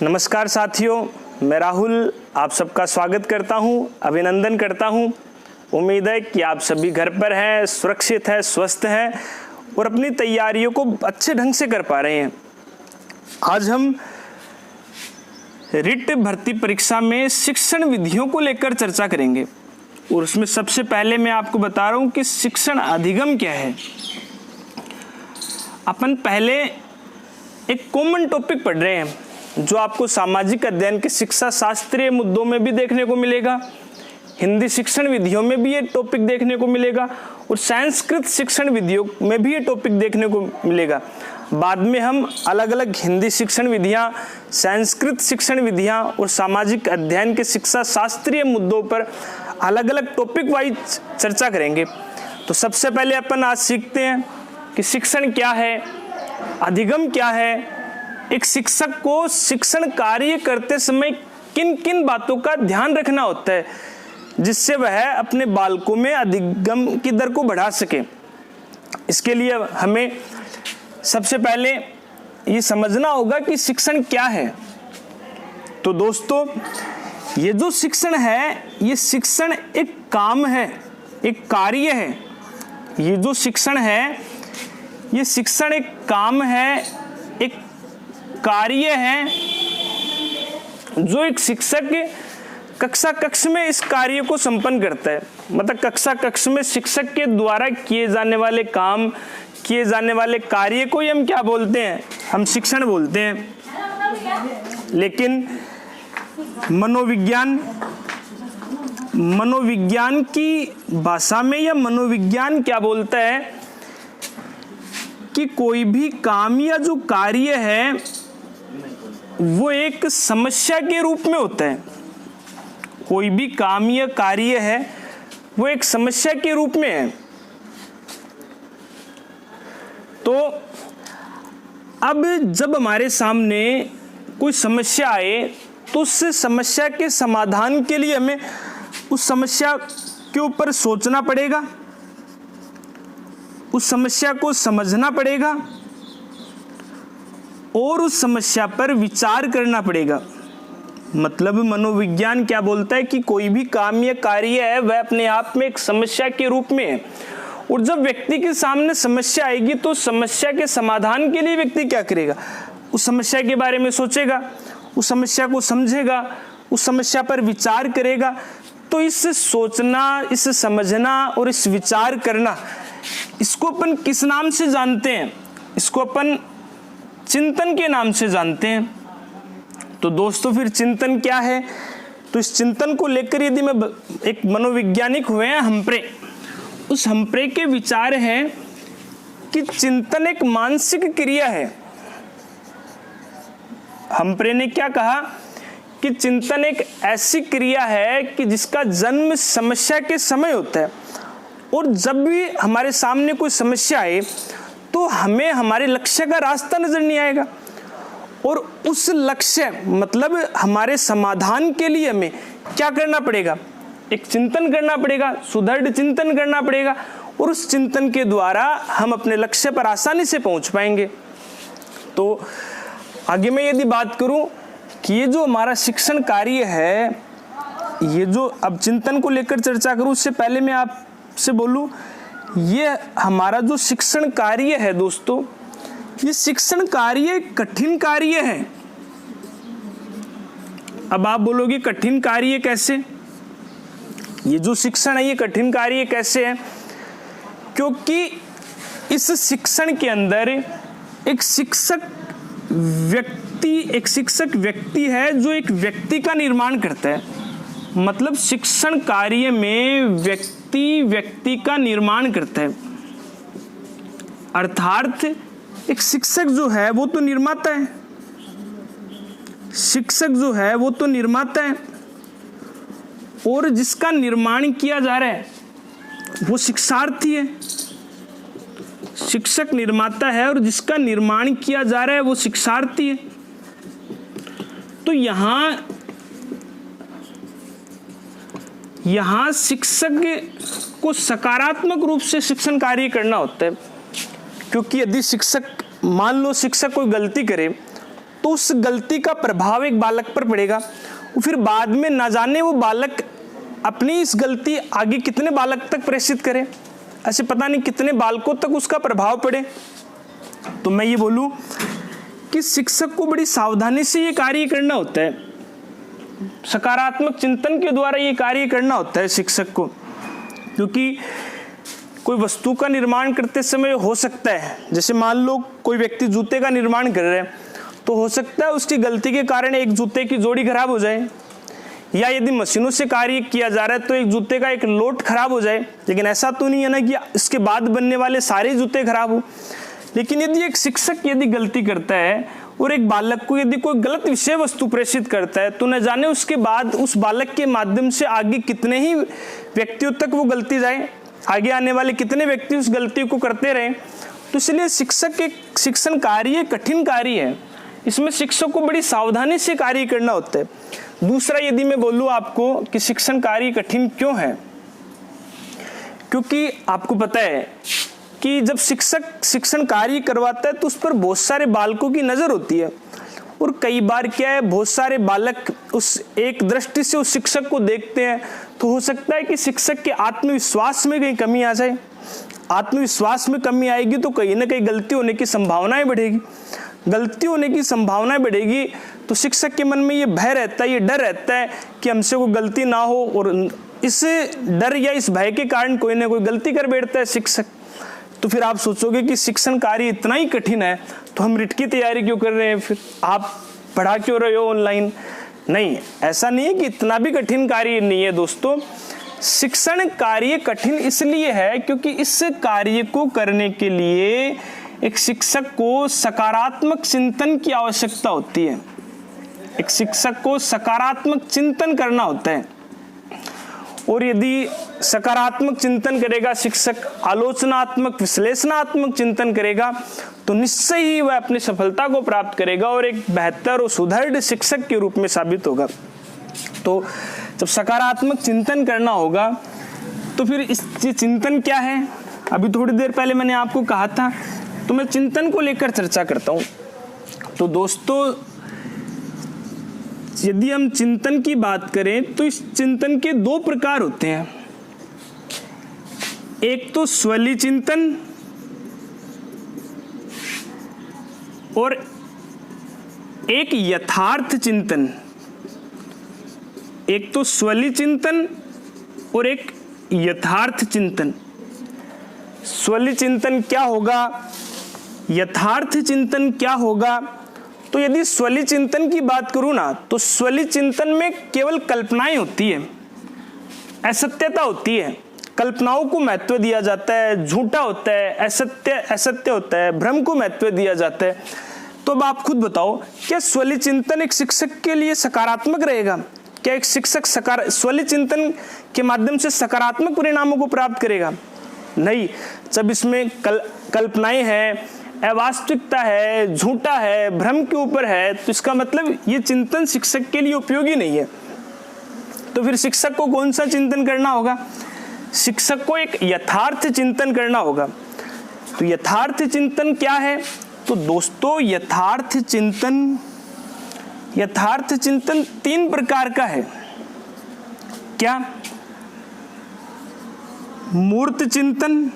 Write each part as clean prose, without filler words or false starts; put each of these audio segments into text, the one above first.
नमस्कार साथियों, मैं राहुल आप सबका स्वागत करता हूं, अभिनंदन करता हूं। उम्मीद है कि आप सभी घर पर हैं, सुरक्षित हैं, स्वस्थ हैं और अपनी तैयारियों को अच्छे ढंग से कर पा रहे हैं। आज हम रिट भर्ती परीक्षा में शिक्षण विधियों को लेकर चर्चा करेंगे और उसमें सबसे पहले मैं आपको बता रहा हूं कि शिक्षण अधिगम क्या है। अपन पहले एक कॉमन टॉपिक पढ़ रहे हैं जो आपको सामाजिक अध्ययन के शिक्षा शास्त्रीय मुद्दों में भी देखने को मिलेगा, हिंदी शिक्षण विधियों में भी ये टॉपिक देखने को मिलेगा और संस्कृत शिक्षण विधियों में भी ये टॉपिक देखने को मिलेगा। बाद में हम अलग अलग हिंदी शिक्षण विधियां, संस्कृत शिक्षण विधियां और सामाजिक अध्ययन के शिक्षा शास्त्रीय मुद्दों पर अलग अलग टॉपिक वाइज चर्चा करेंगे। तो सबसे पहले अपन आज सीखते हैं कि शिक्षण क्या है, अधिगम क्या है, एक शिक्षक को शिक्षण कार्य करते समय किन किन बातों का ध्यान रखना होता है जिससे वह अपने बालकों में अधिगम की दर को बढ़ा सके। इसके लिए हमें सबसे पहले ये समझना होगा कि शिक्षण क्या है। तो दोस्तों, ये जो शिक्षण है, ये शिक्षण एक काम है, एक कार्य है। ये जो शिक्षण है, ये शिक्षण एक काम है, एक कार्य है जो एक शिक्षक कक्षा कक्ष में इस कार्य को संपन्न करता है। मतलब कक्षा कक्ष में शिक्षक के द्वारा किए जाने वाले काम, किए जाने वाले कार्य को ही हम क्या बोलते हैं? हम शिक्षण बोलते हैं। लेकिन मनोविज्ञान की भाषा में या मनोविज्ञान क्या बोलता है कि कोई भी काम या जो कार्य है वो एक समस्या के रूप में होता है। कोई भी काम या कार्य है वो एक समस्या के रूप में है। तो अब जब हमारे सामने कोई समस्या आए तो उस समस्या के समाधान के लिए हमें उस समस्या के ऊपर सोचना पड़ेगा, उस समस्या को समझना पड़ेगा और उस समस्या पर विचार करना पड़ेगा। मतलब मनोविज्ञान क्या बोलता है कि कोई भी काम या कार्य है वह अपने आप में एक समस्या के रूप में है और जब व्यक्ति के सामने समस्या आएगी तो समस्या के समाधान के लिए व्यक्ति क्या करेगा? उस समस्या के बारे में सोचेगा, उस समस्या को समझेगा, उस समस्या पर विचार करेगा। तो इस सोचना, इस समझना और इस विचार करना, इसको अपन किस नाम से जानते हैं? इसको अपन चिंतन के नाम से जानते हैं। तो दोस्तों, फिर चिंतन क्या है? तो इस चिंतन को लेकर यदि मैं एक मनोवैज्ञानिक हुए हैं हम्प्रे, उस हम्प्रे के विचार हैं कि चिंतन एक मानसिक क्रिया है। हम्प्रे ने क्या कहा कि चिंतन एक ऐसी क्रिया है कि जिसका जन्म समस्या के समय होता है और जब भी हमारे सामने कोई समस्या आए तो हमें हमारे लक्ष्य का रास्ता नजर नहीं आएगा और उस लक्ष्य मतलब हमारे समाधान के लिए हमें क्या करना पड़ेगा? एक चिंतन करना पड़ेगा, सुदृढ़ चिंतन करना पड़ेगा और उस चिंतन के द्वारा हम अपने लक्ष्य पर आसानी से पहुंच पाएंगे। तो आगे मैं यदि बात करूं कि ये जो हमारा शिक्षण कार्य है, ये जो अब चिंतन को लेकर चर्चा करूं उससे पहले मैं आपसे बोलूं, ये हमारा जो शिक्षण कार्य है दोस्तों, ये शिक्षण कार्य कठिन कार्य है। अब आप बोलोगे कठिन कार्य कैसे? ये जो शिक्षण है ये कठिन कार्य कैसे है? क्योंकि इस शिक्षण के अंदर एक शिक्षक व्यक्ति है जो एक व्यक्ति का निर्माण करता है। मतलब शिक्षण कार्य में व्यक्ति का निर्माण करता है। अर्थात एक शिक्षक जो है वो तो निर्माता है, शिक्षक जो है वो तो निर्माता है और जिसका निर्माण किया जा रहा है वो शिक्षार्थी है। शिक्षक निर्माता है और जिसका निर्माण किया जा रहा है वो शिक्षार्थी है। तो यहाँ शिक्षक को सकारात्मक रूप से शिक्षण कार्य करना होता है। क्योंकि यदि शिक्षक, मान लो शिक्षक कोई गलती करे तो उस गलती का प्रभाव एक बालक पर पड़ेगा। फिर बाद में न जाने वो बालक अपनी इस गलती आगे कितने बालक तक प्रेषित करे, ऐसे पता नहीं कितने बालकों तक उसका प्रभाव पड़े। तो मैं ये बोलूं कि शिक्षक को बड़ी सावधानी से ये कार्य करना होता है, सकारात्मक चिंतन के द्वारा ये कार्य करना होता है शिक्षक को। क्योंकि कोई वस्तु का निर्माण करते समय हो सकता है, जैसे मान लो कोई व्यक्ति जूते का निर्माण कर रहे हैं, तो हो सकता है उसकी गलती के कारण एक जूते की जोड़ी खराब हो जाए, या यदि मशीनों से कार्य किया जा रहा है तो एक जूते का एक लोट खराब हो जाए। लेकिन ऐसा तो नहीं है ना कि इसके बाद बनने वाले सारे जूते खराब हो। लेकिन यदि एक शिक्षक यदि गलती करता है और एक बालक को यदि कोई गलत विषय वस्तु प्रेषित करता है, तो न जाने उसके बाद उस बालक के माध्यम से आगे कितने ही व्यक्तियों तक वो गलती जाए, आगे आने वाले कितने व्यक्ति उस गलती को करते रहे। तो इसलिए शिक्षक एक शिक्षण कार्य कठिन कार्य है, इसमें शिक्षक को बड़ी सावधानी से कार्य करना होता है। दूसरा, यदि मैं बोलूँ आपको कि शिक्षण कार्य कठिन क्यों है, क्योंकि आपको पता है कि जब शिक्षक शिक्षण कार्य करवाता है तो उस पर बहुत सारे बालकों की नज़र होती है, और कई बार क्या है, बहुत सारे बालक उस एक दृष्टि से उस शिक्षक को देखते हैं, तो हो सकता है कि शिक्षक के आत्मविश्वास में कहीं कमी आ जाए। आत्मविश्वास में कमी आएगी तो कहीं ना कहीं गलती होने की संभावनाएं बढ़ेगी। गलती होने की संभावनाएं बढ़ेगी तो शिक्षक के मन में ये भय रहता है, ये डर रहता है कि हमसे कोई गलती ना हो, और इस डर या इस भय के कारण कोई ना कोई गलती कर बैठता है शिक्षक। तो फिर आप सोचोगे कि शिक्षण कार्य इतना ही कठिन है तो हम रिट की तैयारी क्यों कर रहे हैं, फिर आप पढ़ा क्यों रहे हो ऑनलाइन। नहीं, ऐसा नहीं है कि इतना भी कठिन कार्य नहीं है दोस्तों। शिक्षण कार्य कठिन इसलिए है क्योंकि इस कार्य को करने के लिए एक शिक्षक को सकारात्मक चिंतन की आवश्यकता होती है। एक शिक्षक को सकारात्मक चिंतन करना होता है, और यदि सकारात्मक चिंतन करेगा शिक्षक, आलोचनात्मक विश्लेषणात्मक चिंतन करेगा, तो निश्चय ही वह अपनी सफलता को प्राप्त करेगा और एक बेहतर और सुदृढ़ शिक्षक के रूप में साबित होगा। तो जब सकारात्मक चिंतन करना होगा तो फिर इस चिंतन क्या है, अभी थोड़ी देर पहले मैंने आपको कहा था, तो मैं चिंतन को लेकर चर्चा करता हूं। तो दोस्तों, यदि हम चिंतन की बात करें तो इस चिंतन के दो प्रकार होते हैं। एक तो स्वली चिंतन और एक यथार्थ चिंतन। एक तो स्वली चिंतन और एक यथार्थ चिंतन। स्वली चिंतन क्या होगा, यथार्थ चिंतन क्या होगा। तो यदि स्वली चिंतन की बात करूं ना, तो स्वली चिंतन में केवल कल्पनाएं होती है, असत्यता होती है, कल्पनाओं को महत्व दिया जाता है, झूठा होता है, असत्य होता है, भ्रम को महत्व दिया जाता है। तो अब आप खुद बताओ, क्या स्वली चिंतन एक शिक्षक के लिए सकारात्मक रहेगा? क्या एक शिक्षक स्वली चिंतन के माध्यम से सकारात्मक परिणामों को प्राप्त करेगा? नहीं। जब इसमें कल्पनाएं हैं, अवास्तविकता है, झूठा है, भ्रम के ऊपर है, तो इसका मतलब ये चिंतन शिक्षक के लिए उपयोगी नहीं है। तो फिर शिक्षक को कौन सा चिंतन करना होगा? शिक्षक को एक यथार्थ चिंतन करना होगा। तो यथार्थ चिंतन क्या है? तो दोस्तों, यथार्थ चिंतन 3 प्रकार का है। क्या? मूर्त चिंतन,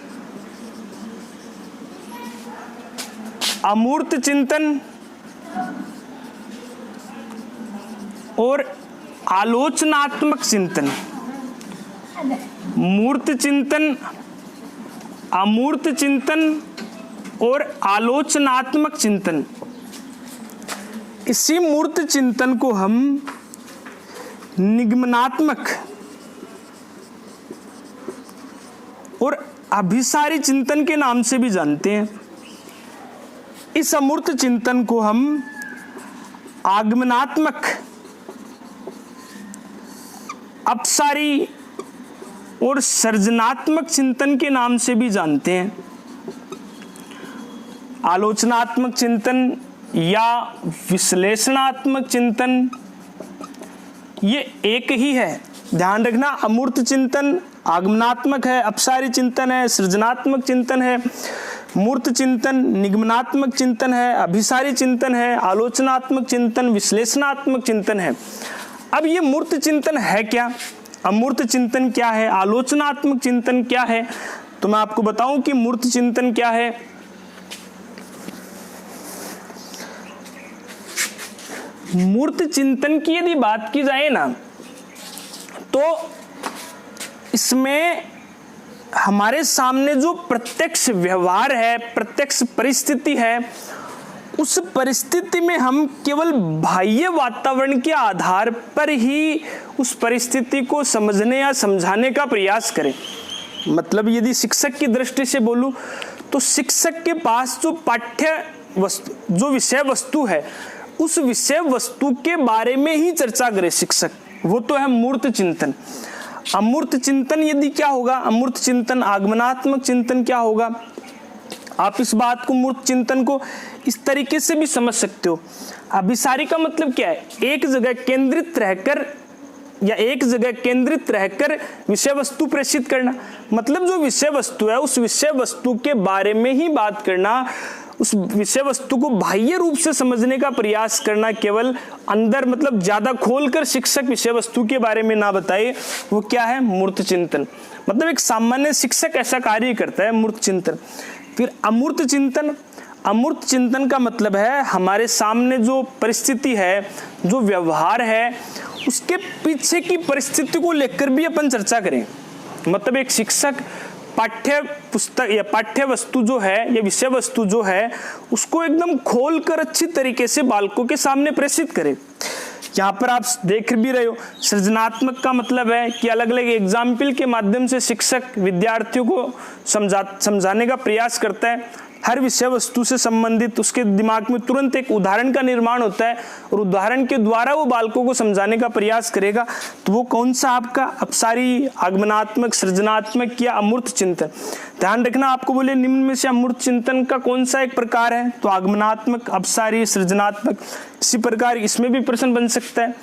अमूर्त चिंतन और आलोचनात्मक चिंतन। मूर्त चिंतन, अमूर्त चिंतन और आलोचनात्मक चिंतन। इसी मूर्त चिंतन को हम निगमनात्मक और अभिसारी चिंतन के नाम से भी जानते हैं। इस अमूर्त चिंतन को हम आगमनात्मक, अपसारी और सृजनात्मक चिंतन के नाम से भी जानते हैं। आलोचनात्मक चिंतन या विश्लेषणात्मक चिंतन ये एक ही है, ध्यान रखना। अमूर्त चिंतन आगमनात्मक है, अपसारी चिंतन है, सृजनात्मक चिंतन है। मूर्त चिंतन निगमनात्मक चिंतन है, अभिसारी चिंतन है, आलोचनात्मक चिंतन, विश्लेषणात्मक चिंतन है। अब ये मूर्त चिंतन है क्या, अमूर्त चिंतन क्या है, आलोचनात्मक चिंतन क्या है, तो मैं आपको बताऊं कि मूर्त चिंतन क्या है। मूर्त चिंतन की यदि बात की जाए ना, तो इसमें हमारे सामने जो प्रत्यक्ष व्यवहार है, प्रत्यक्ष परिस्थिति है, उस परिस्थिति में हम केवल बाह्य वातावरण के आधार पर ही उस परिस्थिति को समझने या समझाने का प्रयास करें। मतलब यदि शिक्षक की दृष्टि से बोलूं तो शिक्षक के पास जो पाठ्य वस्तु, जो विषय वस्तु है, उस विषय वस्तु के बारे में ही चर्चा करे शिक्षक, वो तो है मूर्त चिंतन। अमूर्त चिंतन यदि क्या होगा, अमूर्त चिंतन आगमनात्मक चिंतन क्या होगा, आप इस बात को मूर्त चिंतन को इस तरीके से भी समझ सकते हो। अभिसारी का मतलब क्या है, एक जगह केंद्रित रहकर या एक जगह केंद्रित रहकर विषय वस्तु प्रेषित करना। मतलब जो विषय वस्तु है उस विषय वस्तु के बारे में ही बात करना, उस विषय वस्तु को बाह्य रूप से समझने का प्रयास करना, केवल अंदर मतलब ज्यादा खोलकर शिक्षक विषय वस्तु के बारे में ना बताए, वो क्या है, मूर्त चिंतन। मतलब एक सामान्य शिक्षक ऐसा कार्य करता है, मूर्त चिंतन। फिर अमूर्त चिंतन, अमूर्त चिंतन का मतलब है हमारे सामने जो परिस्थिति है, जो व्यवहार है, उसके पीछे की परिस्थिति को लेकर भी अपन चर्चा करें। मतलब एक शिक्षक पाठ्य पुस्तक या पाठ्य वस्तु जो है या विषय वस्तु जो है उसको एकदम खोलकर अच्छी तरीके से बालकों के सामने प्रेषित करे। यहाँ पर आप देख भी रहे हो, सृजनात्मक का मतलब है कि अलग अलग एग्जाम्पल के माध्यम से शिक्षक विद्यार्थियों को समझाने का प्रयास करता है। हर विषय वस्तु से संबंधित उसके दिमाग में तुरंत एक उदाहरण का निर्माण होता है और उदाहरण के द्वारा वो बालकों को समझाने का प्रयास करेगा। तो वो कौन सा आपका अपसारी, आगमनात्मक, सृजनात्मक या अमूर्त चिंतन। ध्यान रखना, आपको बोले निम्न में से अमूर्त चिंतन का कौन सा एक प्रकार है, तो आगमनात्मक, अपसारी, सृजनात्मक। इसी प्रकार इसमें भी प्रश्न बन सकता है।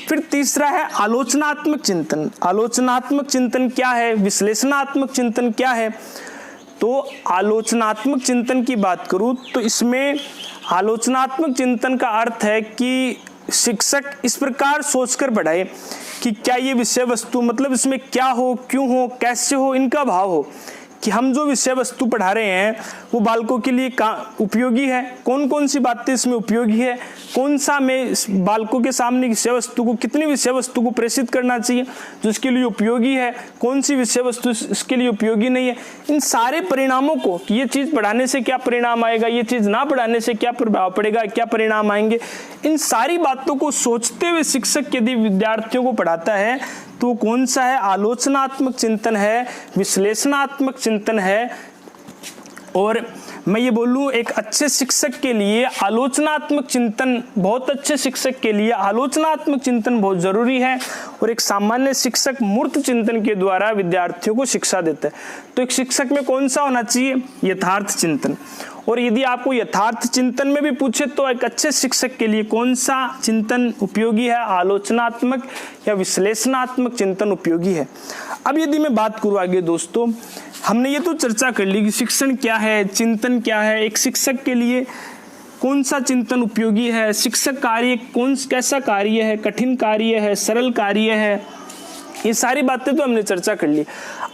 फिर तीसरा है आलोचनात्मक चिंतन। आलोचनात्मक चिंतन क्या है, विश्लेषणात्मक चिंतन क्या है। तो आलोचनात्मक चिंतन की बात करूं तो इसमें आलोचनात्मक चिंतन का अर्थ है कि शिक्षक इस प्रकार सोचकर पढ़ाए कि क्या ये विषय वस्तु, मतलब इसमें क्या हो, क्यों हो, कैसे हो, इनका भाव हो कि हम जो विषय वस्तु पढ़ा रहे हैं वो बालकों के लिए उपयोगी है, कौन कौन सी बातें इसमें उपयोगी है, कौन सा में बालकों के सामने विषय वस्तु को, कितनी विषय वस्तु को प्रेषित करना चाहिए जो इसके लिए उपयोगी है, कौन सी विषय वस्तु इसके लिए उपयोगी नहीं है। इन सारे परिणामों को कि ये चीज़ पढ़ाने से क्या परिणाम आएगा, ये चीज़ ना पढ़ाने से क्या प्रभाव पड़ेगा, क्या परिणाम आएंगे, इन सारी बातों को सोचते हुए शिक्षक यदि विद्यार्थियों को पढ़ाता है तो कौन सा है, आलोचनात्मक चिंतन है, विश्लेषणात्मक चिंतन है। और मैं ये बोलूँ एक अच्छे शिक्षक के लिए आलोचनात्मक चिंतन, बहुत अच्छे शिक्षक के लिए आलोचनात्मक चिंतन बहुत जरूरी है। और एक सामान्य शिक्षक मूर्त चिंतन के द्वारा विद्यार्थियों को शिक्षा देता है। तो एक शिक्षक में कौन सा होना चाहिए, यथार्थ चिंतन। और यदि आपको यथार्थ चिंतन में भी पूछे तो एक अच्छे शिक्षक के लिए कौन सा चिंतन उपयोगी है, आलोचनात्मक या विश्लेषणात्मक चिंतन उपयोगी है। अब यदि मैं बात करूँ आगे दोस्तों, हमने ये तो चर्चा कर ली कि शिक्षण क्या है, चिंतन क्या है, एक शिक्षक के लिए कौन सा चिंतन उपयोगी है, शिक्षक कार्य कैसा कार्य है, कठिन कार्य है, सरल कार्य है, ये सारी बातें तो हमने चर्चा कर ली।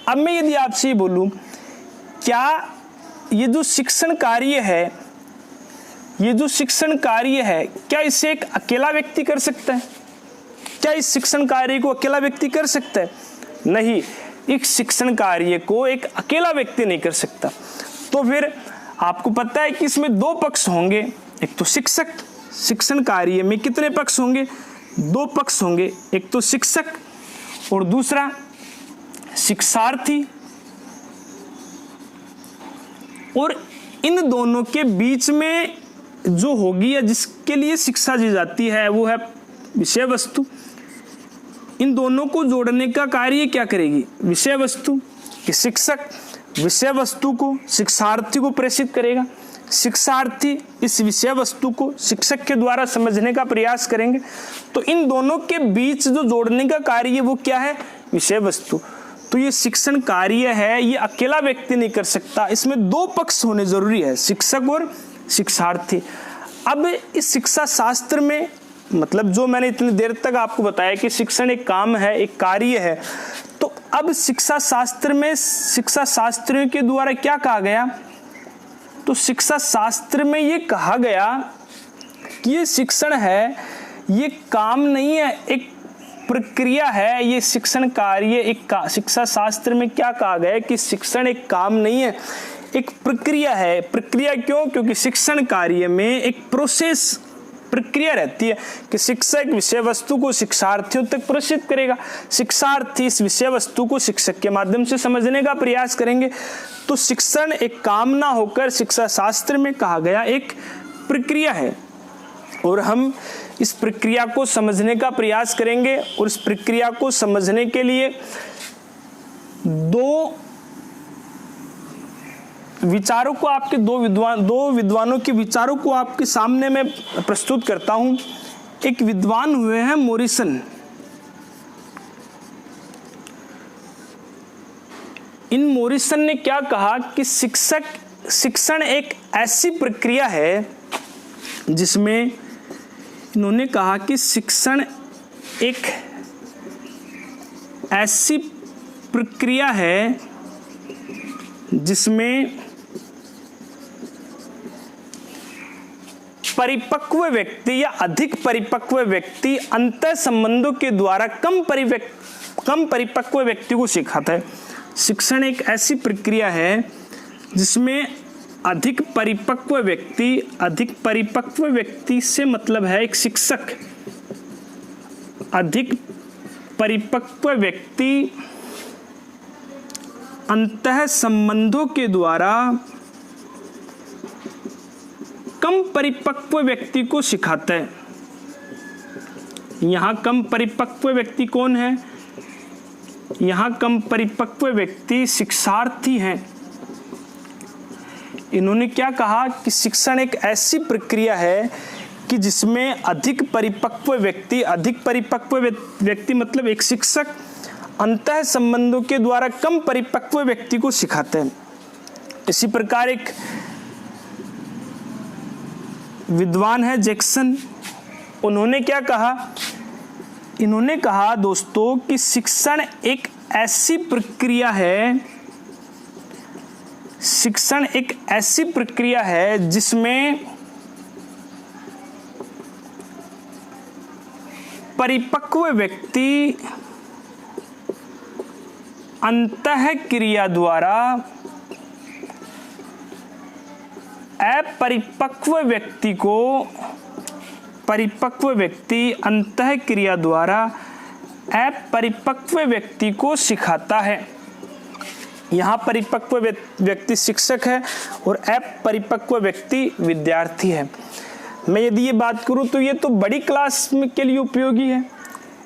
अब मैं यदि आपसे ये बोलूँ, क्या ये जो शिक्षण कार्य है, ये जो शिक्षण कार्य है, क्या इसे एक अकेला व्यक्ति कर सकता है? क्या इस शिक्षण कार्य को अकेला व्यक्ति कर सकता है? नहीं, इस शिक्षण कार्य को एक अकेला व्यक्ति नहीं कर सकता। तो फिर आपको पता है कि इसमें दो पक्ष होंगे। एक तो शिक्षक, शिक्षण कार्य में कितने पक्ष होंगे, दो पक्ष होंगे, एक तो शिक्षक और दूसरा शिक्षार्थी। और इन दोनों के बीच में जो होगी या जिसके लिए शिक्षा दी जाती है वो है विषय वस्तु। इन दोनों को जोड़ने का कार्य क्या करेगी विषय वस्तु, कि शिक्षक विषय वस्तु को शिक्षार्थी को प्रेषित करेगा, शिक्षार्थी इस विषय वस्तु को शिक्षक के द्वारा समझने का प्रयास करेंगे। तो इन दोनों के बीच जो जोड़ने का कार्य वो क्या है, विषय वस्तु। तो ये शिक्षण कार्य है, ये अकेला व्यक्ति नहीं कर सकता, इसमें दो पक्ष होने जरूरी है, शिक्षक और शिक्षार्थी। अब इस शिक्षा शास्त्र में, मतलब जो मैंने इतनी देर तक आपको बताया कि शिक्षण एक काम है, एक कार्य है, तो अब शिक्षा शास्त्र में शिक्षा शास्त्रियों के द्वारा क्या कहा गया, तो शिक्षा शास्त्र में ये कहा गया कि ये शिक्षण है, ये काम नहीं है, एक प्रक्रिया है, ये शिक्षण कार्य एक शिक्षा शास्त्र में क्या कहा गया कि शिक्षण एक काम नहीं है, एक प्रक्रिया है। प्रक्रिया क्यों? क्योंकि शिक्षण कार्य में एक प्रोसेस प्रक्रिया रहती है कि शिक्षक विषय वस्तु को शिक्षार्थियों तक प्रेषित करेगा, शिक्षार्थी इस विषय वस्तु को शिक्षक के माध्यम से समझने का प्रयास करेंगे। तो शिक्षण एक काम ना होकर शिक्षा शास्त्र में कहा गया एक प्रक्रिया है, और हम इस प्रक्रिया को समझने का प्रयास करेंगे। और इस प्रक्रिया को समझने के लिए दो विचारों को आपके दो विद्वानों के विचारों को आपके सामने मैं प्रस्तुत करता हूं। एक विद्वान हुए हैं मोरिसन। इन मोरिसन ने क्या कहा कि शिक्षण एक ऐसी प्रक्रिया है जिसमें, इन्होंने कहा कि शिक्षण एक ऐसी प्रक्रिया है जिसमें परिपक्व व्यक्ति या अधिक परिपक्व व्यक्ति अंतर संबंधों के द्वारा कम परिपक्व व्यक्ति को सिखाता है। शिक्षण एक ऐसी प्रक्रिया है जिसमें अधिक परिपक्व व्यक्ति से मतलब है एक शिक्षक, अधिक परिपक्व व्यक्ति अंतः संबंधों के द्वारा कम परिपक्व व्यक्ति को सिखाता है। यहां कम परिपक्व व्यक्ति कौन है? यहां कम परिपक्व व्यक्ति शिक्षार्थी हैं। इन्होंने क्या कहा कि शिक्षण एक ऐसी प्रक्रिया है कि जिसमें अधिक परिपक्व व्यक्ति मतलब एक शिक्षक अंतः संबंधों के द्वारा कम परिपक्व व्यक्ति को सिखाते हैं। इसी प्रकार एक विद्वान है जैक्सन। उन्होंने क्या कहा? इन्होंने कहा दोस्तों कि शिक्षण एक ऐसी प्रक्रिया है जिसमें परिपक्व व्यक्ति अंतः क्रिया द्वारा अपरिपक्व व्यक्ति को सिखाता है। यहाँ परिपक्व व्यक्ति शिक्षक है और अपरिपक्व व्यक्ति विद्यार्थी है। मैं यदि ये बात करूँ तो ये तो बड़ी क्लास के लिए उपयोगी है,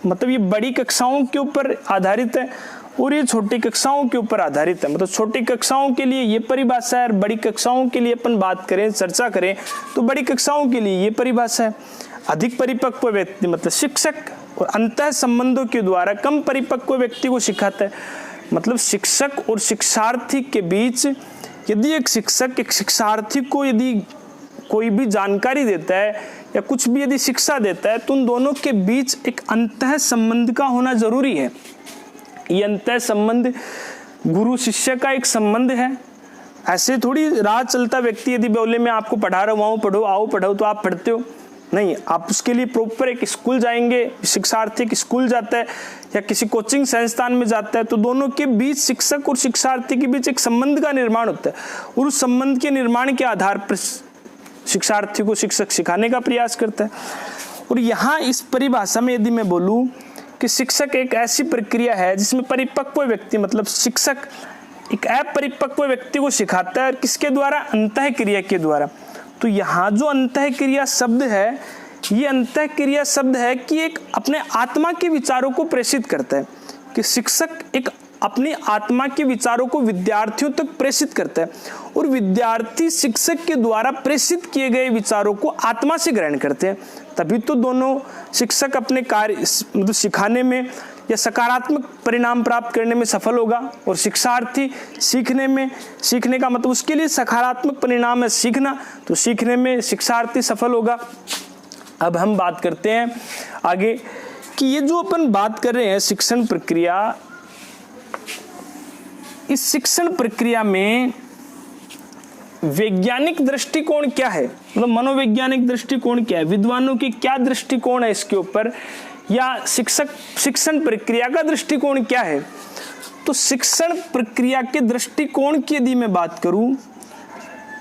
मतलब ये बड़ी कक्षाओं के ऊपर आधारित है और ये छोटी कक्षाओं के ऊपर आधारित है। मतलब छोटी कक्षाओं के लिए ये परिभाषा है और बड़ी कक्षाओं के लिए अपन बात करें, चर्चा करें तो बड़ी कक्षाओं के लिए ये परिभाषा है। अधिक परिपक्व व्यक्ति मतलब शिक्षक और अंतः संबंधों के द्वारा कम परिपक्व व्यक्ति को सिखाता है। मतलब शिक्षक और शिक्षार्थी के बीच यदि एक शिक्षक एक शिक्षार्थी को यदि कोई भी जानकारी देता है या कुछ भी यदि शिक्षा देता है तो उन दोनों के बीच एक अंतः संबंध का होना जरूरी है। ये अंतः संबंध गुरु शिष्य का एक संबंध है। ऐसे थोड़ी राह चलता व्यक्ति यदि बोले मैं आपको पढ़ा रहा हूँ, पढ़ो आओ पढ़ो तो आप पढ़ते हो नहीं, आप उसके लिए प्रॉपर एक स्कूल जाएंगे। शिक्षार्थी एक स्कूल जाता है या किसी कोचिंग संस्थान में जाता है तो दोनों के बीच शिक्षक और शिक्षार्थी के बीच एक संबंध का निर्माण होता है और उस संबंध के निर्माण के आधार पर शिक्षार्थी को शिक्षक सिखाने का प्रयास करता है। और यहाँ इस परिभाषा में यदि मैं बोलूँ कि शिक्षक एक ऐसी प्रक्रिया है जिसमें परिपक्व व्यक्ति मतलब शिक्षक एक अपरिपक्व व्यक्ति को सिखाता है और किसके द्वारा? अंतः क्रिया के द्वारा। तो यहाँ जो अंतः क्रिया शब्द है, ये अंतः क्रिया शब्द है कि एक अपने आत्मा के विचारों को प्रेषित करता है, कि शिक्षक एक अपनी आत्मा के विचारों को विद्यार्थियों तक प्रेषित करता है और विद्यार्थी शिक्षक के द्वारा प्रेषित किए गए विचारों को आत्मा से ग्रहण करते हैं। तभी तो दोनों शिक्षक अपने कार्य मतलब सिखाने में या सकारात्मक परिणाम प्राप्त करने में सफल होगा, और शिक्षार्थी सीखने का मतलब उसके लिए सकारात्मक परिणाम है सीखना, तो सीखने में शिक्षार्थी सफल होगा। अब हम बात करते हैं आगे कि ये जो अपन बात कर रहे हैं शिक्षण प्रक्रिया, इस शिक्षण प्रक्रिया में वैज्ञानिक दृष्टिकोण क्या है, मतलब मनोवैज्ञानिक दृष्टिकोण क्या है, विद्वानों की क्या दृष्टिकोण है इसके ऊपर, या शिक्षण प्रक्रिया का दृष्टिकोण क्या है। तो शिक्षण प्रक्रिया के दृष्टिकोण की यदि मैं बात करूं,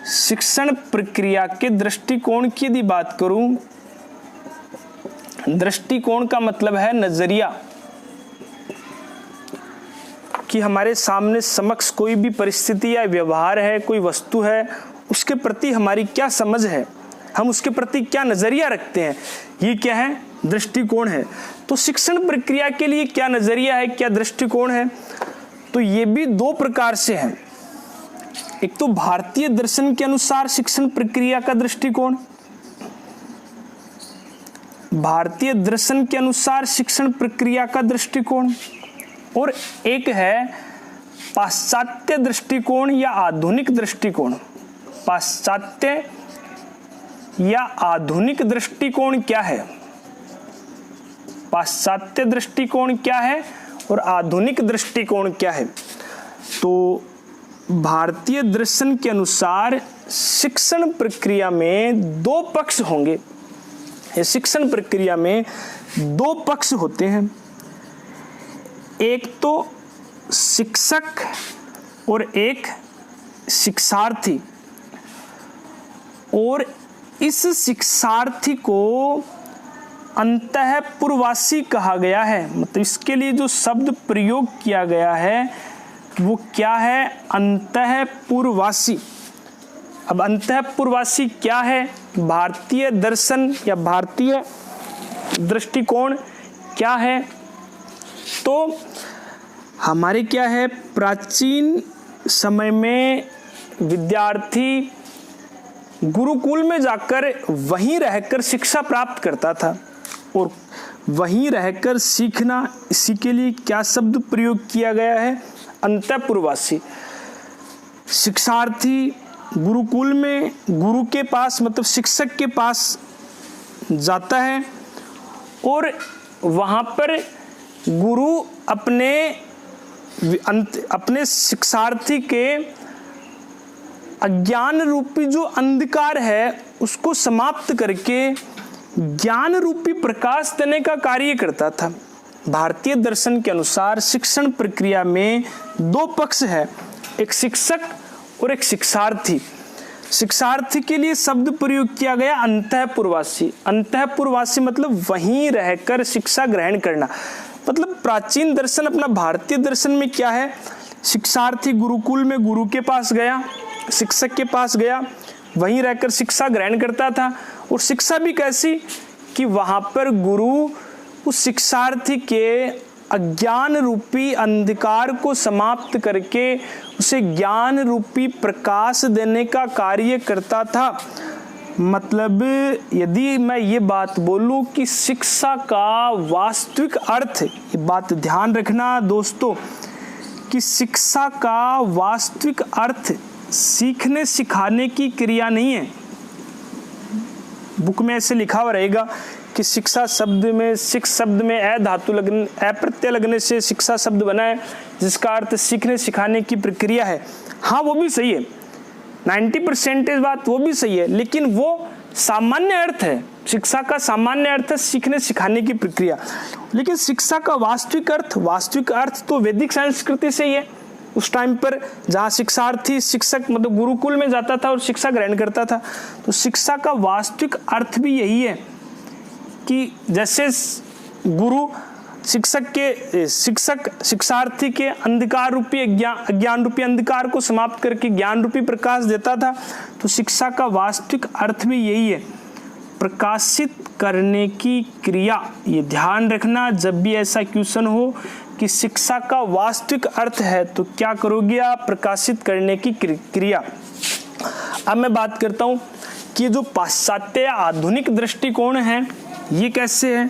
शिक्षण प्रक्रिया के दृष्टिकोण की यदि बात करूं, दृष्टिकोण का मतलब है नजरिया, कि हमारे सामने समक्ष कोई भी परिस्थिति या व्यवहार है, कोई वस्तु है, उसके प्रति हमारी क्या समझ है, हम उसके प्रति क्या नजरिया रखते हैं, ये क्या है, दृष्टिकोण है। तो शिक्षण प्रक्रिया के लिए क्या नजरिया है, क्या दृष्टिकोण है, तो ये भी दो प्रकार से है। एक तो भारतीय दर्शन के अनुसार शिक्षण प्रक्रिया का दृष्टिकोण, भारतीय दर्शन के अनुसार शिक्षण प्रक्रिया का दृष्टिकोण, और एक है पाश्चात्य दृष्टिकोण या आधुनिक दृष्टिकोण। पाश्चात्य या आधुनिक दृष्टिकोण क्या है, पाश्चात्य दृष्टिकोण क्या है और आधुनिक दृष्टिकोण क्या है। तो भारतीय दर्शन के अनुसार शिक्षण प्रक्रिया में दो पक्ष होंगे, शिक्षण प्रक्रिया में दो पक्ष होते हैं, एक तो शिक्षक और एक शिक्षार्थी, और इस शिक्षार्थी को अंतःपुरवासी कहा गया है, मतलब इसके लिए जो शब्द प्रयोग किया गया है वो क्या है, अंतःपुरवासी। अब अंतःपुरवासी क्या है, भारतीय दर्शन या भारतीय दृष्टिकोण क्या है, तो हमारे क्या है, प्राचीन समय में विद्यार्थी गुरुकुल में जाकर वहीं रहकर शिक्षा प्राप्त करता था, और वहीं रहकर सीखना, इसी के लिए क्या शब्द प्रयोग किया गया है, अंतःपुरवासी। शिक्षार्थी गुरुकुल में गुरु के पास मतलब शिक्षक के पास जाता है, और वहाँ पर गुरु अपने शिक्षार्थी के अज्ञान रूपी जो अंधकार है उसको समाप्त करके ज्ञान रूपी प्रकाश देने का कार्य करता था। भारतीय दर्शन के अनुसार शिक्षण प्रक्रिया में दो पक्ष है, एक शिक्षक और एक शिक्षार्थी। शिक्षार्थी के लिए शब्द प्रयोग किया गया अंतःपुरवासी। अंतःपुरवासी मतलब वहीं रहकर शिक्षा ग्रहण करना। मतलब प्राचीन दर्शन अपना भारतीय दर्शन में क्या है, शिक्षार्थी गुरुकुल में गुरु के पास गया, शिक्षक के पास गया, वहीं रहकर शिक्षा ग्रहण करता था, और शिक्षा भी कैसी कि वहाँ पर गुरु उस शिक्षार्थी के अज्ञान रूपी अंधकार को समाप्त करके उसे ज्ञान रूपी प्रकाश देने का कार्य करता था। मतलब यदि मैं ये बात बोलूं कि शिक्षा का वास्तविक अर्थ, ये बात ध्यान रखना दोस्तों, कि शिक्षा का वास्तविक अर्थ सीखने सिखाने की क्रिया नहीं है। बुक में ऐसे लिखा हुआ रहेगा कि शिक्षा शब्द में, शिक्ष शब्द में अ धातु लगने, अ प्रत्यय लगने से शिक्षा शब्द बना है, जिसका अर्थ सीखने सिखाने की प्रक्रिया है। हाँ, वो भी सही है, 90% बात वो भी सही है, लेकिन वो सामान्य अर्थ है। शिक्षा का सामान्य अर्थ है सीखने सिखाने की प्रक्रिया, लेकिन शिक्षा का वास्तविक अर्थ तो वैदिक संस्कृति से ही है। उस टाइम पर जहाँ शिक्षार्थी शिक्षक मतलब गुरुकुल में जाता था और शिक्षा ग्रहण करता था, तो शिक्षा का वास्तविक अर्थ भी यही है कि जैसे गुरु शिक्षार्थी के अंधकार रूपी अज्ञान रूपी अंधकार को समाप्त करके ज्ञान रूपी प्रकाश देता था, तो शिक्षा का वास्तविक अर्थ भी यही है, प्रकाशित करने की क्रिया। ये ध्यान रखना, जब भी ऐसा क्वेश्चन हो कि शिक्षा का वास्तविक अर्थ है तो क्या करोगे आप, प्रकाशित करने की क्रिया। अब मैं बात करता हूँ कि जो पाश्चात्य आधुनिक दृष्टिकोण है ये कैसे है।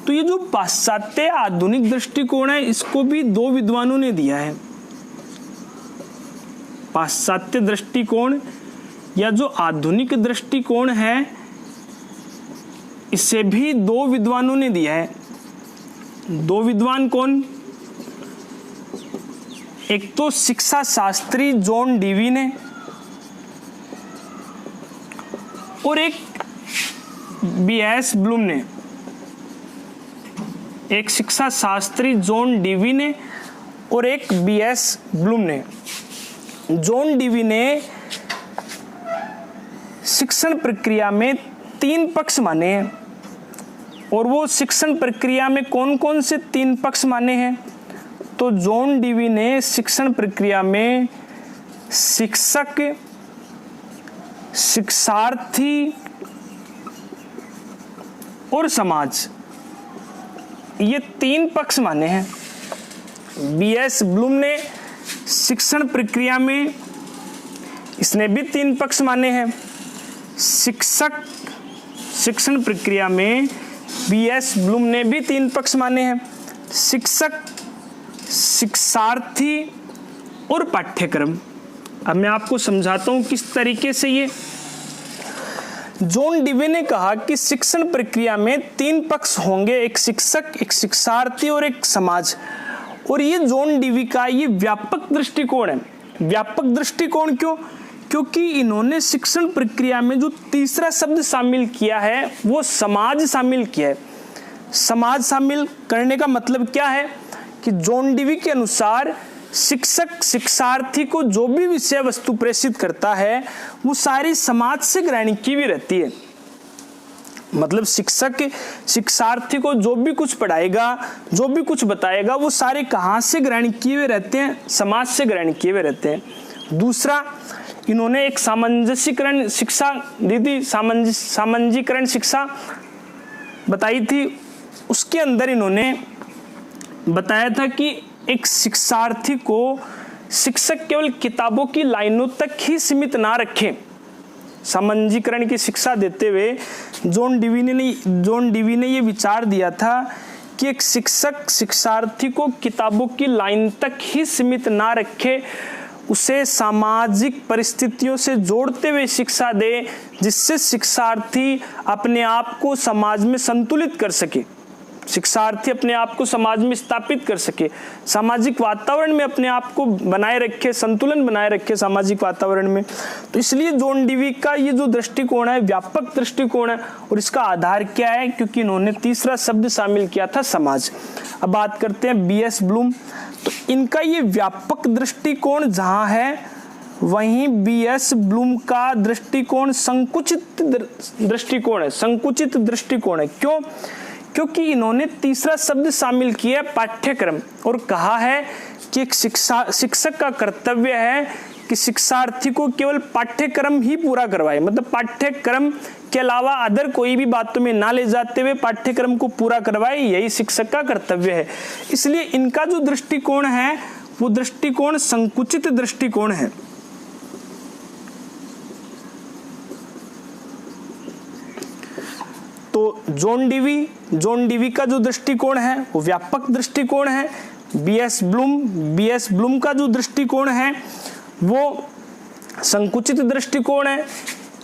तो ये जो पाश्चात्य आधुनिक दृष्टिकोण है इसको भी दो विद्वानों ने दिया है। पाश्चात्य दृष्टिकोण या जो आधुनिक दृष्टिकोण है इसे भी दो विद्वानों ने दिया है। दो विद्वान कौन? एक तो शिक्षा शास्त्री जॉन डीवी ने और एक बीएस ब्लूम ने। एक शिक्षा शास्त्री जॉन डीवी ने और एक बीएस ब्लूम ने। जॉन डीवी ने शिक्षण प्रक्रिया में 3 पक्ष माने हैं और वो शिक्षण प्रक्रिया में कौन कौन से 3 पक्ष माने हैं? तो जॉन डीवी ने शिक्षण प्रक्रिया में शिक्षक, शिक्षार्थी और समाज, ये 3 पक्ष माने हैं। बीएस ब्लूम ने शिक्षण प्रक्रिया में इसने भी 3 पक्ष माने हैं। शिक्षक शिक्षण प्रक्रिया में बीएस ब्लूम ने भी 3 पक्ष माने हैं, शिक्षक, शिक्षार्थी और पाठ्यक्रम। अब मैं आपको समझाता हूं किस तरीके से ये। जॉन डीवी ने कहा कि शिक्षण प्रक्रिया में 3 पक्ष होंगे, एक शिक्षक, एक शिक्षार्थी और एक समाज। और ये जॉन डीवी का ये व्यापक दृष्टिकोण है। व्यापक दृष्टिकोण क्यों? क्योंकि इन्होंने शिक्षण प्रक्रिया में जो तीसरा शब्द शामिल किया है वो समाज शामिल किया है। समाज शामिल करने का मतलब क्या है कि जॉन डीवी के अनुसार शिक्षक शिक्षार्थी को जो भी विषय वस्तु प्रेषित करता है वो सारी समाज से ग्रहण की हुई रहती है। मतलब शिक्षक शिक्षार्थी को जो भी कुछ पढ़ाएगा, जो भी कुछ बताएगा, वो सारे कहाँ से ग्रहण किए हुए रहते हैं? समाज से ग्रहण किए हुए रहते हैं। दूसरा, इन्होंने एक सामंजस्यकरण शिक्षा दी थी, सामंजीकरण शिक्षा बताई थी। उसके अंदर इन्होंने बताया था कि एक शिक्षार्थी को शिक्षक केवल किताबों की लाइनों तक ही सीमित ना रखें। सामंजीकरण की शिक्षा देते हुए जॉन डीवी ने ये विचार दिया था कि एक शिक्षक शिक्षार्थी को किताबों की लाइन तक ही सीमित ना रखे, उसे सामाजिक परिस्थितियों से जोड़ते हुए शिक्षा दे, जिससे शिक्षार्थी अपने आप को समाज में संतुलित कर सके, शिक्षार्थी अपने आप को समाज में स्थापित कर सके, सामाजिक वातावरण में अपने आप को बनाए रखे, संतुलन बनाए रखे सामाजिक वातावरण में। तो इसलिए जॉन डीवी का ये जो दृष्टिकोण है व्यापक दृष्टिकोण है। और इसका आधार क्या है? क्योंकि इन्होंने तीसरा शब्द शामिल किया था, समाज। अब बात करते हैं बीएस ब्लूम। तो इनका ये व्यापक दृष्टिकोण जहां है वहीं बीएस ब्लूम का दृष्टिकोण संकुचित दृष्टिकोण है। संकुचित दृष्टिकोण है क्यों? क्योंकि इन्होंने तीसरा शब्द शामिल किया पाठ्यक्रम और कहा है कि एक शिक्षक का कर्तव्य है कि शिक्षार्थी को केवल पाठ्यक्रम ही पूरा करवाए, मतलब पाठ्यक्रम के अलावा अदर कोई भी बातों में ना ले जाते हुए पाठ्यक्रम को पूरा करवाए, यही शिक्षक का कर्तव्य है। इसलिए इनका जो दृष्टिकोण है वो दृष्टिकोण संकुचित दृष्टिकोण है। तो जॉन डीवी का जो दृष्टिकोण है वो व्यापक दृष्टिकोण है। बीएस ब्लूम का जो दृष्टिकोण है वो संकुचित दृष्टिकोण है।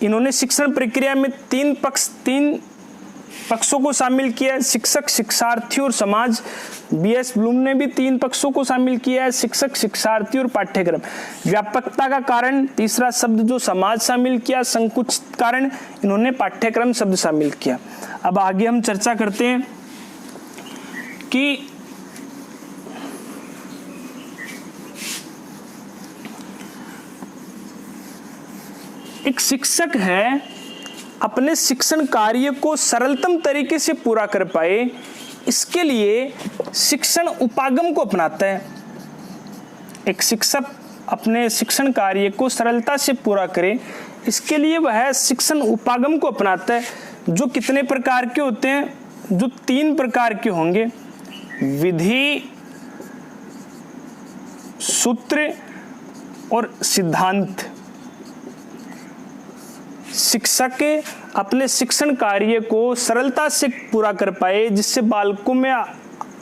इन्होंने शिक्षण प्रक्रिया में 3 पक्षों को शामिल किया है, शिक्षक, शिक्षार्थी और समाज। बीएस ब्लूम ने भी 3 पक्षों को शामिल किया है, शिक्षक, शिक्षार्थी और पाठ्यक्रम। व्यापकता का कारण तीसरा शब्द जो समाज शामिल किया, संकुचित कारण इन्होंने पाठ्यक्रम शब्द शामिल किया। अब आगे हम चर्चा करते हैं कि एक शिक्षक है अपने शिक्षण कार्य को सरलतम तरीके से पूरा कर पाए, इसके लिए शिक्षण उपागम को अपनाता है। एक शिक्षक अपने शिक्षण कार्य को सरलता से पूरा करे, इसके लिए वह शिक्षण उपागम को अपनाता है, जो कितने प्रकार के होते हैं? जो 3 प्रकार के होंगे: विधि, सूत्र और सिद्धांत। शिक्षक अपने शिक्षण कार्य को सरलता से पूरा कर पाए, जिससे बालकों में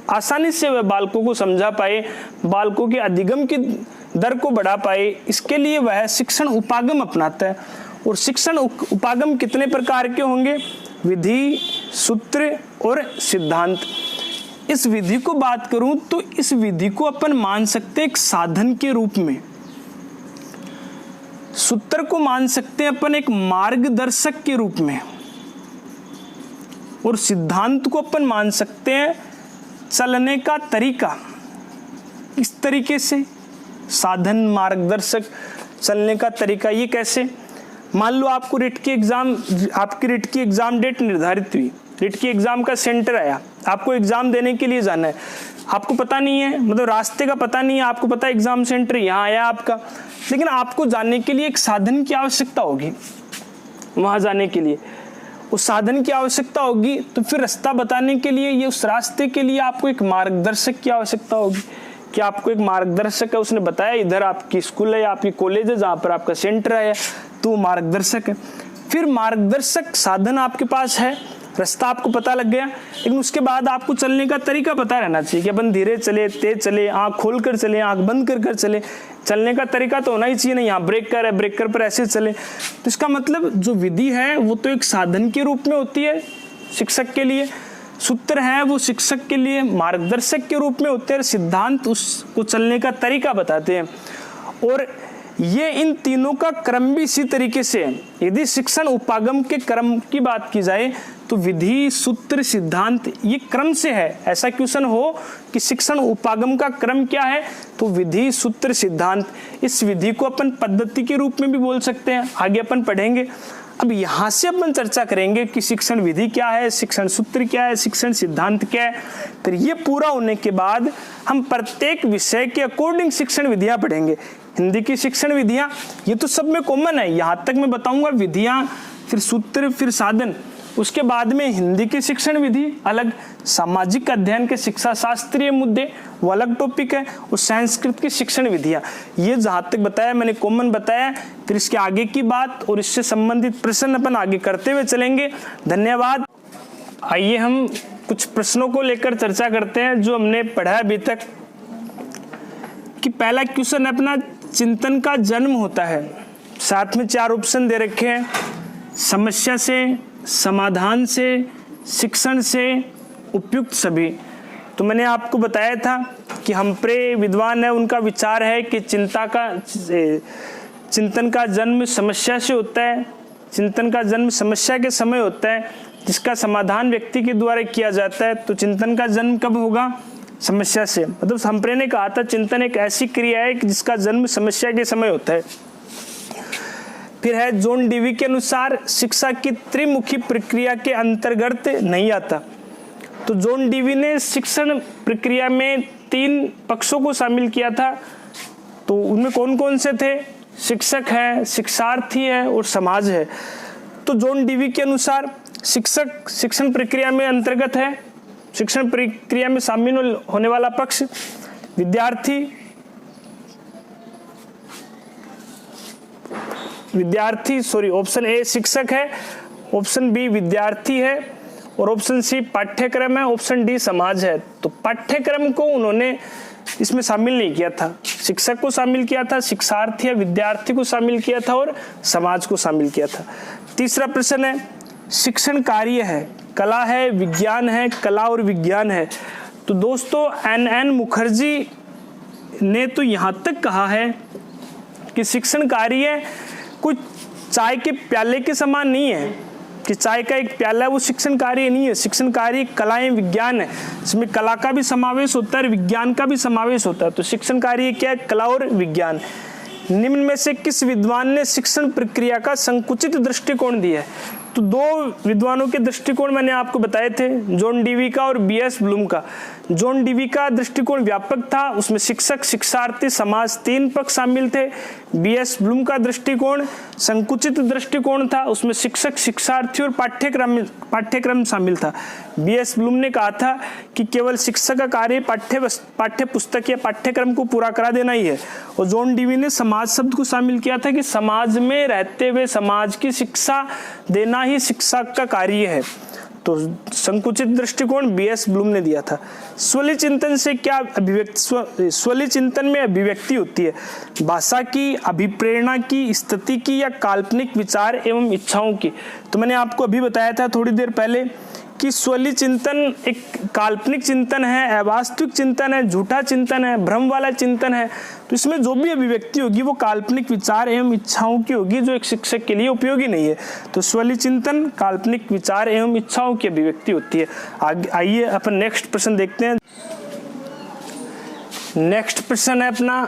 आसानी से वह बालकों को समझा पाए, बालकों के अधिगम की दर को बढ़ा पाए, इसके लिए वह शिक्षण उपागम अपनाता है। और शिक्षण उपागम कितने प्रकार के होंगे? विधि, सूत्र और सिद्धांत। इस विधि को बात करूं तो इस विधि को अपन मान सकते हैं एक साधन के रूप में, सूत्र को मान सकते हैं अपन एक मार्गदर्शक के रूप में, और सिद्धांत को अपन मान सकते हैं चलने का तरीका। इस तरीके से साधन, मार्गदर्शक, चलने का तरीका, ये कैसे? मान लो आपकी रिट की एग्जाम डेट निर्धारित हुई, रिट की एग्जाम का सेंटर आया, आपको एग्जाम देने के लिए जाना है, आपको पता नहीं है, मतलब रास्ते का पता नहीं है, आपको पता है एग्जाम सेंटर यहाँ आया आपका, लेकिन आपको जाने के लिए एक साधन की आवश्यकता होगी। वहां जाने के लिए उस साधन की आवश्यकता होगी, तो फिर रास्ता बताने के लिए, ये उस रास्ते के लिए आपको एक मार्गदर्शक की आवश्यकता होगी कि आपको एक मार्गदर्शक है, उसने बताया इधर आपकी स्कूल है या आपकी कॉलेज है जहाँ पर आपका सेंटर है, तो मार्गदर्शक है। फिर मार्गदर्शक साधन आपके पास है, रास्ता आपको पता लग गया, लेकिन उसके बाद आपको चलने का तरीका पता रहना चाहिए कि अपन धीरे चले, तेज चले, आँख खोल कर चले, आँख बंद कर कर चले, चलने का तरीका तो होना ही चाहिए। नहीं, यहाँ ब्रेकर है, ब्रेकर पर ऐसे चले। तो इसका मतलब जो विधि है वो तो एक साधन के रूप में होती है शिक्षक के लिए, सूत्र है वो शिक्षक के लिए मार्गदर्शक के रूप में होते हैं, सिद्धांत उसको चलने का तरीका बताते हैं। और ये इन तीनों का क्रम भी इसी तरीके से है। यदि शिक्षण उपागम के क्रम की बात की जाए तो विधि, सूत्र, सिद्धांत, ये क्रम से है। ऐसा क्वेश्चन हो कि शिक्षण उपागम का क्रम क्या है, तो विधि, सूत्र, सिद्धांत। इस विधि को अपन पद्धति के रूप में भी बोल सकते हैं, आगे अपन पढ़ेंगे। अब यहाँ से अपन चर्चा करेंगे कि शिक्षण विधि क्या है, शिक्षण सूत्र क्या है, शिक्षण सिद्धांत क्या है। फिर ये पूरा होने के बाद हम प्रत्येक विषय के अकॉर्डिंग शिक्षण विधियाँ पढ़ेंगे। हिंदी की शिक्षण विधियाँ ये तो सब में कॉमन है, यहाँ तक मैं बताऊंगा विधियाँ, फिर सूत्र, फिर साधन। उसके बाद में हिंदी की शिक्षण विधि अलग, सामाजिक अध्ययन के शिक्षा शास्त्रीय मुद्दे वो अलग टॉपिक है, और संस्कृत की शिक्षण विधियाँ, ये जहाँ तक बताया मैंने कॉमन बताया। फिर इसके आगे की बात और इससे संबंधित प्रश्न अपन आगे करते हुए चलेंगे। धन्यवाद। आइए हम कुछ प्रश्नों को लेकर चर्चा करते हैं जो हमने पढ़ा अभी तक। कि पहला क्वेश्चन अपना, चिंतन का जन्म होता है, साथ में 4 ऑप्शन दे रखे हैं, समस्या से, समाधान से, शिक्षण से, उपयुक्त सभी। तो मैंने आपको बताया था कि हम्फ्रे विद्वान है, उनका विचार है कि चिंतन का जन्म समस्या से होता है, चिंतन का जन्म समस्या के समय होता है, जिसका समाधान व्यक्ति के द्वारा किया जाता है। तो चिंतन का जन्म कब होगा? समस्या से। मतलब हम्फ्रे ने कहा था चिंतन एक ऐसी क्रिया है कि जिसका जन्म समस्या के समय होता है। फिर है जॉन डीवी के अनुसार शिक्षा की त्रिमुखी प्रक्रिया के अंतर्गत नहीं आता। तो जॉन डीवी ने शिक्षण प्रक्रिया में 3 पक्षों को शामिल किया था। तो उनमें कौन कौन से थे? शिक्षक है, शिक्षार्थी है और समाज है। तो जॉन डीवी के अनुसार शिक्षक शिक्षण प्रक्रिया में अंतर्गत है, शिक्षण प्रक्रिया में शामिल होने वाला पक्ष ऑप्शन ए शिक्षक है, ऑप्शन बी विद्यार्थी है और ऑप्शन सी पाठ्यक्रम है, ऑप्शन डी समाज है। तो पाठ्यक्रम को उन्होंने इसमें शामिल नहीं किया था, शिक्षक को शामिल किया था, शिक्षार्थी या विद्यार्थी को शामिल किया था और समाज को शामिल किया था। तीसरा प्रश्न है, शिक्षण कार्य है, कला है, विज्ञान है, कला और विज्ञान है। तो दोस्तों एन मुखर्जी ने तो यहाँ तक कहा है कि शिक्षण कार्य कुछ चाय के प्याले के समान नहीं है, कि चाय का एक प्याला वो शिक्षण कार्य नहीं है। शिक्षण कार्य कलाएं, विज्ञान है, इसमें कला का भी समावेश होता है और विज्ञान का भी समावेश होता है। तो शिक्षण कार्य क्या है? कला और विज्ञान। निम्न में से किस विद्वान ने शिक्षण प्रक्रिया का संकुचित दृष्टिकोण दिया है? तो दो विद्वानों के दृष्टिकोण मैंने आपको बताए थे, जॉन डीवी का और बीएस ब्लूम का। जॉन डीवी का दृष्टिकोण व्यापक था, उसमें शिक्षक, शिक्षार्थी, समाज तीन पक्ष शामिल थे। बीएस ब्लूम का दृष्टिकोण संकुचित दृष्टिकोण था, उसमें शिक्षक, शिक्षार्थी और पाठ्यक्रम शामिल था। बीएस ब्लूम ने कहा था कि केवल शिक्षक का कार्य पाठ्य पुस्तक या पाठ्यक्रम को पूरा करा देना ही है, और जॉन डीवी ने समाज शब्द को शामिल किया था कि समाज में रहते हुए समाज की शिक्षा देना ही शिक्षक का कार्य है। तो संकुचित दृष्टिकोण बीएस ब्लूम ने दिया था। स्वलीय चिंतन से क्या अभिव्यक्ति, स्वलीय चिंतन में अभिव्यक्ति होती है भाषा की, अभिप्रेरणा की, स्थिति की या काल्पनिक विचार एवं इच्छाओं की। तो मैंने आपको अभी बताया था थोड़ी देर पहले कि स्वलीय चिंतन एक काल्पनिक चिंतन है, अवास्तविक चिंतन है, झूठा चिंतन है, भ्रम वाला चिंतन है। तो इसमें जो भी अभिव्यक्ति होगी वो काल्पनिक विचार एवं इच्छाओं की होगी, जो एक शिक्षक के लिए उपयोगी नहीं है। तो स्वलीय चिंतन काल्पनिक विचार एवं इच्छाओं की अभिव्यक्ति होती है। आइए अपन नेक्स्ट प्रश्न देखते हैं। नेक्स्ट प्रश्न है अपना,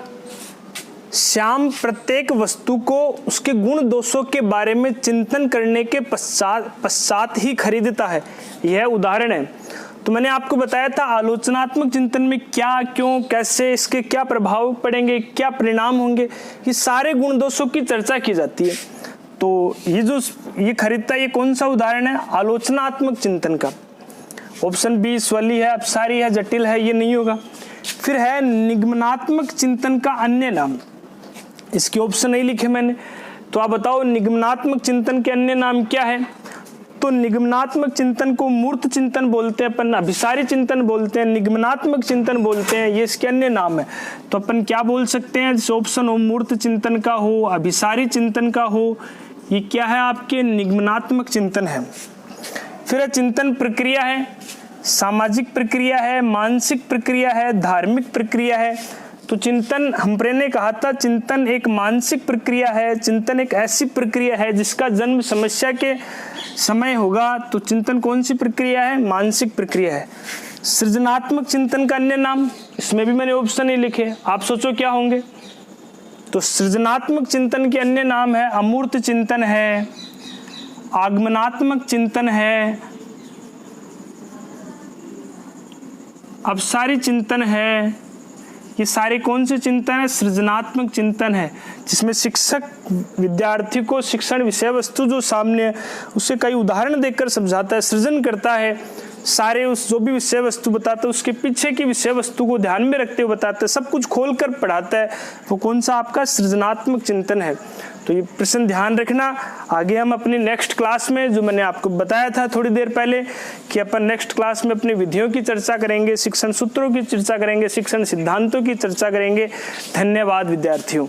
श्याम प्रत्येक वस्तु को उसके गुण दोषों के बारे में चिंतन करने के पश्चात ही खरीदता है। यह उदाहरण है। तो मैंने आपको बताया था आलोचनात्मक चिंतन में क्या, क्यों, कैसे, इसके क्या प्रभाव पड़ेंगे, क्या परिणाम होंगे, ये सारे गुण दोषों की चर्चा की जाती है। तो ये खरीदता है, ये कौन सा उदाहरण है? आलोचनात्मक चिंतन का। ऑप्शन बी स्वलीय है, अपसारी है, जटिल है, ये नहीं होगा। फिर है निगमनात्मक चिंतन का अन्य नाम। इसके ऑप्शन नहीं लिखे मैंने, तो आप बताओ निगमनात्मक चिंतन के अन्य नाम क्या है? तो निगमनात्मक चिंतन को मूर्त चिंतन बोलते हैं अपन, अभिसारी चिंतन बोलते हैं, निगमनात्मक चिंतन बोलते हैं, ये इसके अन्य नाम है। तो अपन क्या बोल सकते हैं? जैसे ऑप्शन हो मूर्त चिंतन का हो, अभिसारी चिंतन का हो, ये क्या है आपके? निगमनात्मक चिंतन है। फिर चिंतन प्रक्रिया है, सामाजिक प्रक्रिया है, मानसिक प्रक्रिया है, धार्मिक प्रक्रिया है। तो चिंतन हम्फ्रे ने कहा था चिंतन एक मानसिक प्रक्रिया है, चिंतन एक ऐसी प्रक्रिया है जिसका जन्म समस्या के समय होगा। तो चिंतन कौन सी प्रक्रिया है? मानसिक प्रक्रिया है। सृजनात्मक चिंतन का अन्य नाम, इसमें भी मैंने ऑप्शन नहीं लिखे, आप सोचो क्या होंगे? तो सृजनात्मक चिंतन के अन्य नाम है अमूर्त चिंतन है, आगमनात्मक चिंतन है, अपसारी चिंतन है। ये सारे कौन से चिंतन है? सृजनात्मक चिंतन है, जिसमें शिक्षक विद्यार्थी को शिक्षण विषय वस्तु जो सामने है उससे कई उदाहरण देकर समझाता है, सृजन करता है। सारे उस जो भी विषय वस्तु बताता है उसके पीछे की विषय वस्तु को ध्यान में रखते हुए बताता है, सब कुछ खोल कर पढ़ाता है। वो कौन सा आपका? सृजनात्मक चिंतन है। तो ये प्रश्न ध्यान रखना। आगे हम अपनी नेक्स्ट क्लास में, जो मैंने आपको बताया था थोड़ी देर पहले कि अपन नेक्स्ट क्लास में अपनी विधियों की चर्चा करेंगे, शिक्षण सूत्रों की चर्चा करेंगे, शिक्षण सिद्धांतों की चर्चा करेंगे। धन्यवाद विद्यार्थियों।